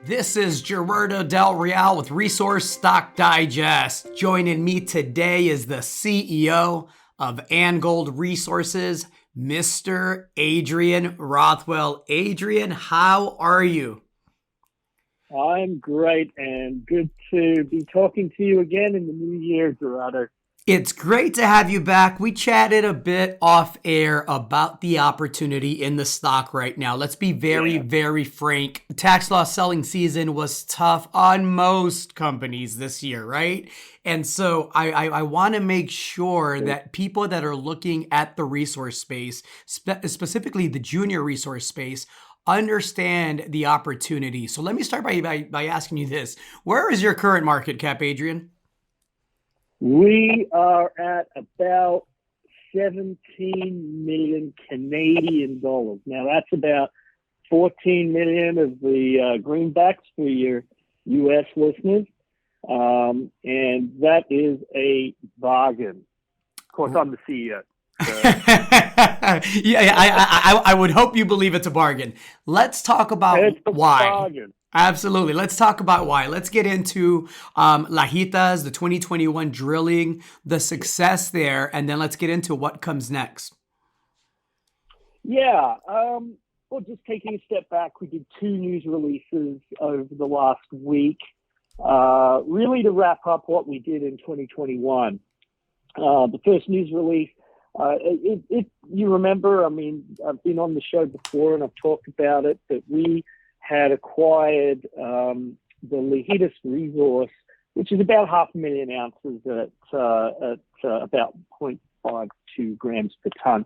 This is Gerardo Del Real with Resource Stock Digest. Joining me today is the CEO of Angold Resources, Mr. Adrian Rothwell. Adrian, how are you? I'm great and good to be talking to you again in the new year, Gerardo. It's great to have you back. We chatted a bit off air about the opportunity in the stock right now. Let's be very frank. Tax loss selling season was tough on most companies this year, right? And so I want to make sure that people that are looking at the resource space, specifically the junior resource space, understand the opportunity. So let me start by asking you this. Where is your current market cap, Adrian? We are at about 17 million Canadian dollars. Now, that's about 14 million of the greenbacks for your U.S. listeners. And that is a bargain. Of course, I'm the CEO. So. Yeah, I would hope you believe it's a bargain. Let's talk about why. Bargain. Absolutely. Let's talk about why. Let's get into Lajitas, the 2021 drilling, the success there, and then let's get into what comes next. Yeah. Well, just taking a step back, we did 2 news releases over the last week, really to wrap up what we did in 2021. The first news release, you remember, I mean, I've been on the show before and I've talked about it, that we had acquired the Lajitas resource, which is about 500,000 ounces at about 0.52 grams per ton,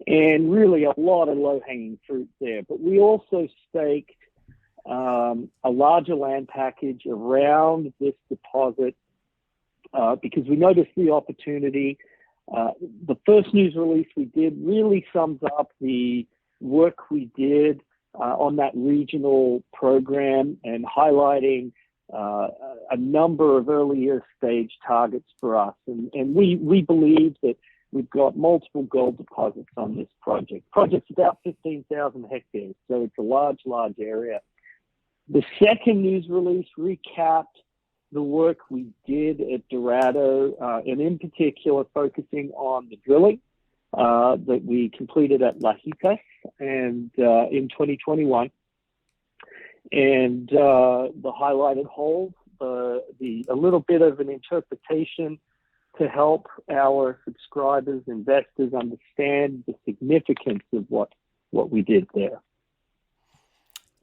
and really a lot of low-hanging fruit there. But we also staked a larger land package around this deposit because we noticed the opportunity. The first news release we did really sums up the work we did on that regional program and highlighting a number of earlier stage targets for us. And we believe that we've got multiple gold deposits on this project. Project's about 15,000 hectares, so it's a large area. The second news release recapped the work we did at Dorado, and in particular focusing on the drilling that we completed at Lajitas and in 2021, and the highlighted holes, a little bit of an interpretation to help our subscribers, investors understand the significance of what we did there.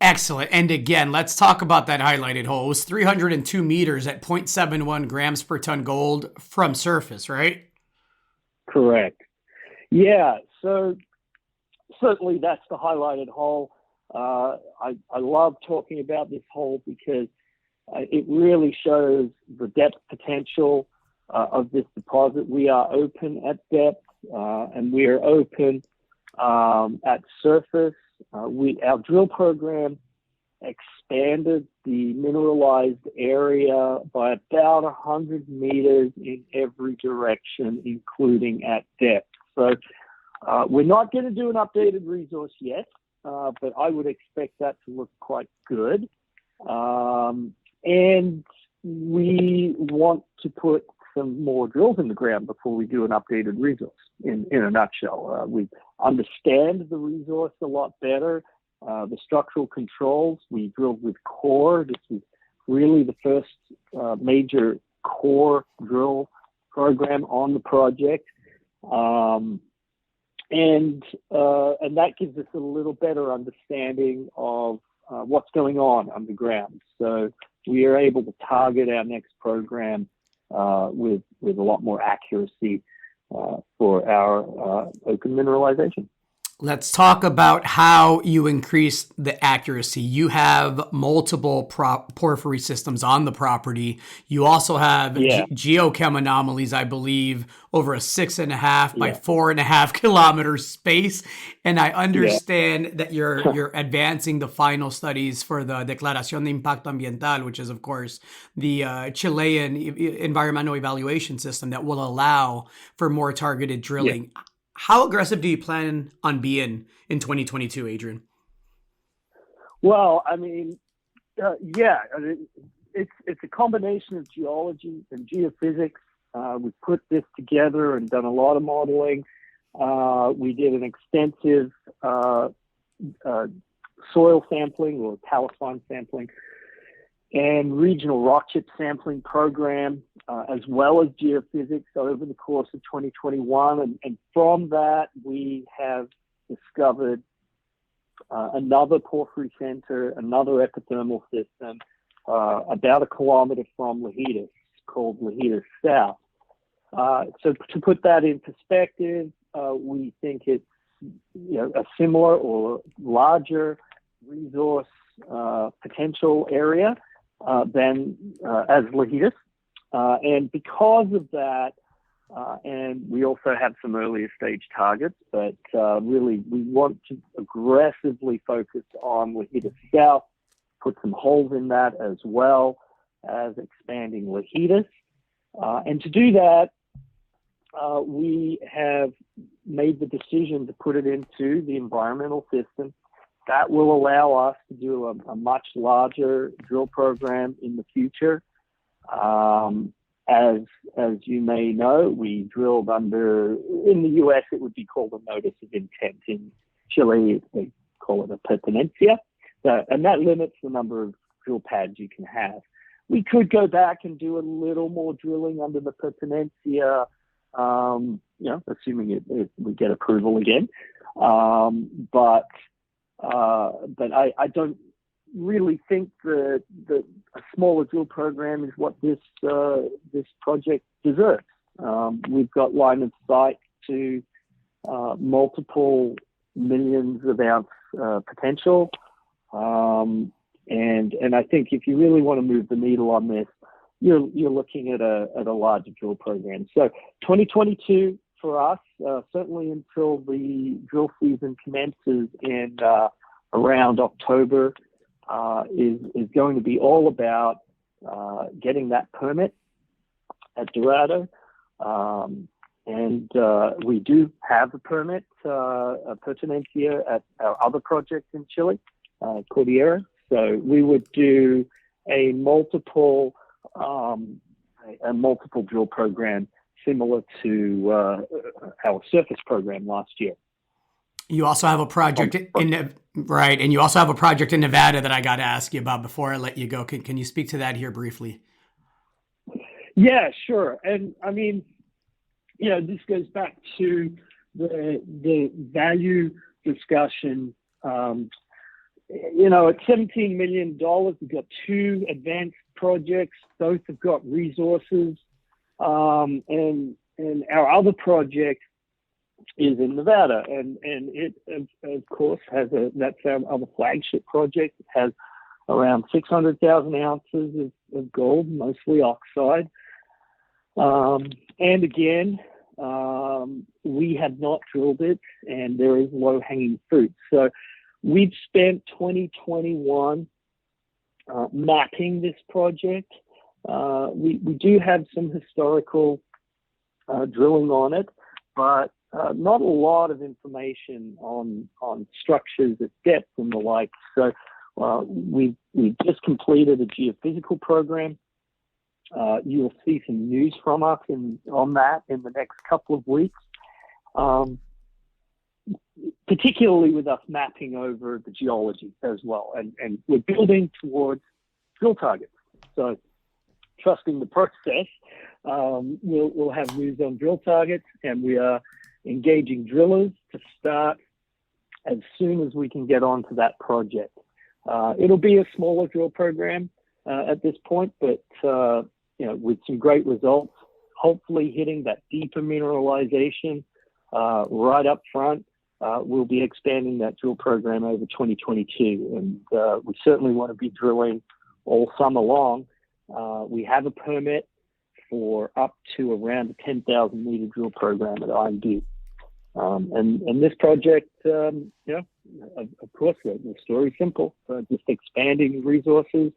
Excellent. And again, let's talk about that highlighted hole. It was 302 meters at 0.71 grams per ton gold from surface, right? Correct. Yeah, so certainly that's the highlighted hole. I love talking about this hole because it really shows the depth potential of this deposit. We are open at depth and we are open at surface. Our drill program expanded the mineralized area by about 100 meters in every direction, including at depth. So we're not going to do an updated resource yet, but I would expect that to look quite good. And we want to put some more drills in the ground before we do an updated resource. In a nutshell, we understand the resource a lot better. The structural controls, we drilled with core. This was really the first major core drill program on the project. And that gives us a little better understanding of what's going on underground. So we are able to target our next program with a lot more accuracy for our open mineralization. Let's talk about how you increase the accuracy. You have multiple porphyry systems on the property. You also have geochem anomalies, I believe, over a 6.5 by 4.5 kilometer space. And I understand that you're advancing the final studies for the Declaración de Impacto Ambiental, which is, of course, the Chilean environmental evaluation system that will allow for more targeted drilling. Yeah. How aggressive do you plan on being in 2022, Adrian? Well, I mean, Yeah, it's a combination of geology and geophysics. We've put this together and done a lot of modeling. We did an extensive soil sampling or talus fine sampling and regional rock chip sampling program, as well as geophysics over the course of 2021. And from that, we have discovered another porphyry center, another epithermal system, about 1 kilometer from Lahidas, called Lahidas South. So to put that in perspective, we think it's a similar or larger resource potential area than as Lahidas. And because of that, and we also have some earlier stage targets, but really we want to aggressively focus on Lahidas South, put some holes in that as well as expanding Lahidas. And to do that, we have made the decision to put it into the environmental system. That will allow us to do a much larger drill program in the future. As you may know, we drilled in the US, it would be called a notice of intent. In Chile, they call it a pertenencia. And that limits the number of drill pads you can have. We could go back and do a little more drilling under the pertenencia, assuming we get approval again. But I don't really think that a smaller drill program is what this project deserves. We've got line of sight to multiple millions of ounce potential, and I think if you really want to move the needle on this, you're looking at a larger drill program. So 2022 for us, certainly until the drill season commences in around October, is going to be all about getting that permit at Dorado. And we do have a permit, a pertenencia at our other project in Chile, Cordillera. So we would do a multiple drill program similar to our surface program last year. You also have a project and you also have a project in Nevada that I got to ask you about before I let you go. Can you speak to that here briefly? Yeah, sure. And I mean, this goes back to the value discussion. At $17 million, we've got 2 advanced projects. Both have got resources. And our other project is in Nevada, and it of course that's our other flagship project. It has around 600,000 ounces of gold, mostly oxide. And again, we have not drilled it, and there is low-hanging fruit. So we've spent 2021 mapping this project. We do have some historical drilling on it, but not a lot of information on structures at depth and the like. So we've just completed a geophysical program. You'll see some news from us on that in the next couple of weeks, particularly with us mapping over the geology as well. And we're building towards drill targets. So trusting the process, we'll have news on drill targets, and we are engaging drillers to start as soon as we can get onto that project. It'll be a smaller drill program at this point, but with some great results, hopefully hitting that deeper mineralization right up front. We'll be expanding that drill program over 2022, and we certainly want to be drilling all summer long. We have a permit for up to around a 10,000 meter drill program at IMD. And this project, of course, the story's simple. Just expanding resources,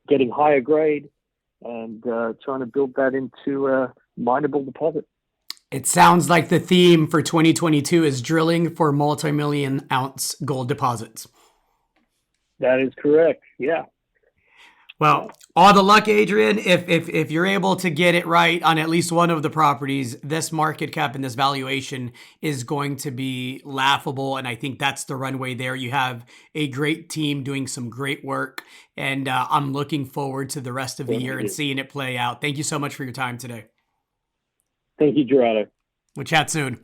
getting higher grade, and trying to build that into a mineable deposit. It sounds like the theme for 2022 is drilling for multi-million ounce gold deposits. That is correct. Yeah. Well, all the luck, Adrian. If you're able to get it right on at least one of the properties, this market cap and this valuation is going to be laughable. And I think that's the runway there. You have a great team doing some great work. And I'm looking forward to the rest of the year and seeing it play out. Thank you so much for your time today. Thank you, Gerardo. We'll chat soon.